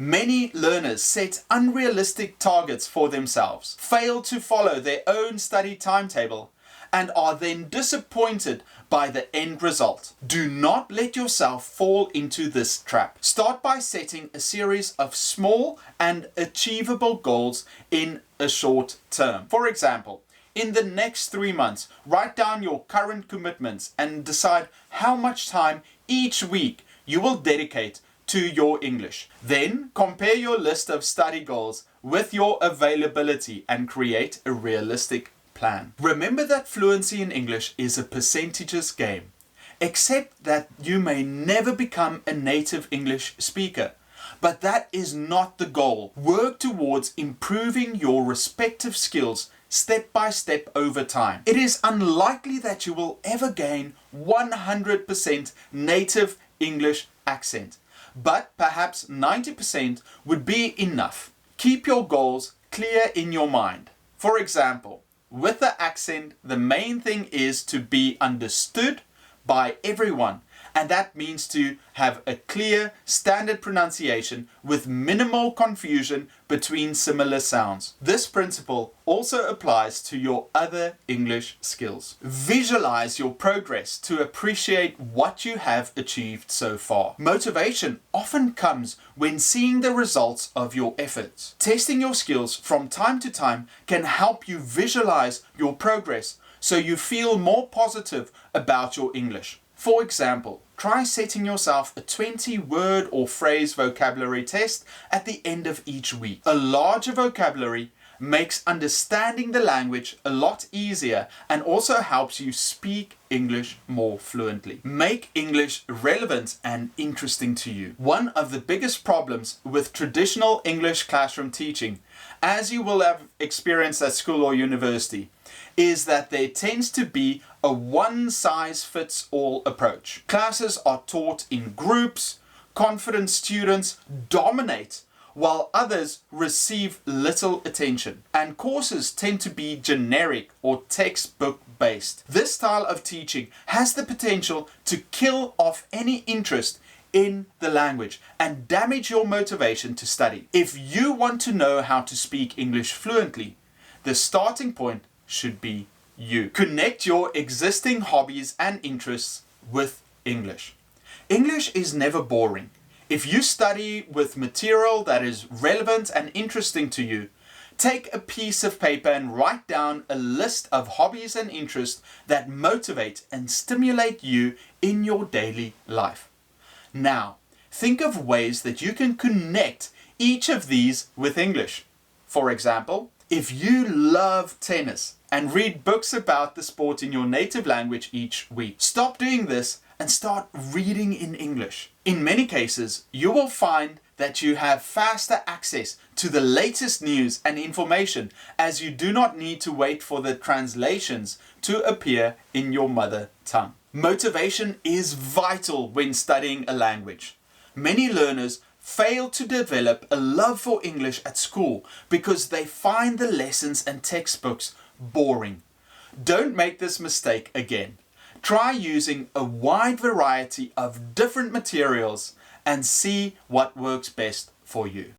Many learners set unrealistic targets for themselves, fail to follow their own study timetable, and are then disappointed by the end result. Do not let yourself fall into this trap. Start by setting a series of small and achievable goals in a short term. For example, in the next 3 months, write down your current commitments and decide how much time each week you will dedicate to your English. Then compare your list of study goals with your availability and create a realistic plan. Remember that fluency in English is a percentages game. Accept that you may never become a native English speaker, but that is not the goal. Work towards improving your respective skills step by step over time. It is unlikely that you will ever gain 100% native English accent, but perhaps 90% would be enough. Keep your goals clear in your mind. For example, with the accent, the main thing is to be understood by everyone, and that means to have a clear standard pronunciation with minimal confusion between similar sounds. This principle also applies to your other English skills. Visualize your progress to appreciate what you have achieved so far. Motivation often comes when seeing the results of your efforts. Testing your skills from time to time can help you visualize your progress so you feel more positive about your English. For example, try setting yourself a 20-word or phrase vocabulary test at the end of each week. A larger vocabulary makes understanding the language a lot easier and also helps you speak English more fluently. Make English relevant and interesting to you. One of the biggest problems with traditional English classroom teaching, as you will have experienced at school or university, is that there tends to be a one-size-fits-all approach. Classes are taught in groups, confident students dominate, while others receive little attention, and courses tend to be generic or textbook-based. This style of teaching has the potential to kill off any interest in the language and damage your motivation to study. If you want to know how to speak English fluently, the starting point should be you. Connect your existing hobbies and interests with English. English is never boring. If you study with material that is relevant and interesting to you, take a piece of paper and write down a list of hobbies and interests that motivate and stimulate you in your daily life. Now, think of ways that you can connect each of these with English. For example, if you love tennis and read books about the sport in your native language each week, stop doing this and start reading in English. In many cases, you will find that you have faster access to the latest news and information as you do not need to wait for the translations to appear in your mother tongue. Motivation is vital when studying a language. Many learners fail to develop a love for English at school because they find the lessons and textbooks boring. Don't make this mistake again. Try using a wide variety of different materials and see what works best for you.